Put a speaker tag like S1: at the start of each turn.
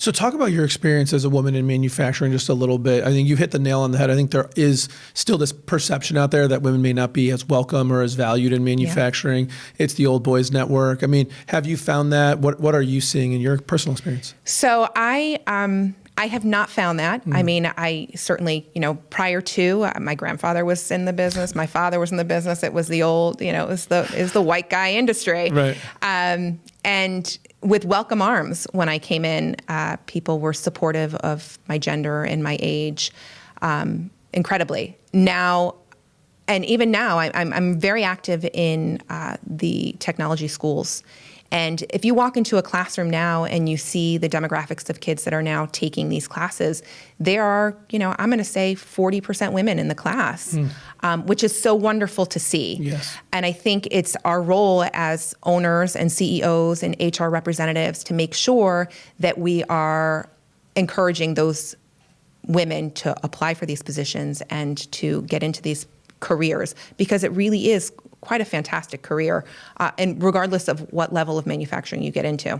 S1: So talk about your experience as a woman in manufacturing just a little bit. I think you hit the nail on the head. I think there is still this perception out there that women may not be as welcome or as valued in manufacturing. Yeah. It's the old boys network. I mean, have you found that? What are you seeing in your personal experience?
S2: So I have not found that. I mean, I certainly, prior to, my grandfather was in the business, my father was in the business. It was the old, it was the white guy industry.
S1: Right.
S2: And with welcome arms, when I came in, people were supportive of my gender and my age, incredibly. Now, and even now, I'm very active in the technology schools. And if you walk into a classroom now and you see the demographics of kids that are now taking these classes, there are, I'm going to say 40% women in the class, which is so wonderful to see.
S1: Yes.
S2: And I think it's our role as owners and CEOs and HR representatives to make sure that we are encouraging those women to apply for these positions and to get into these careers, because it really is quite a fantastic career, and regardless of what level of manufacturing you get into.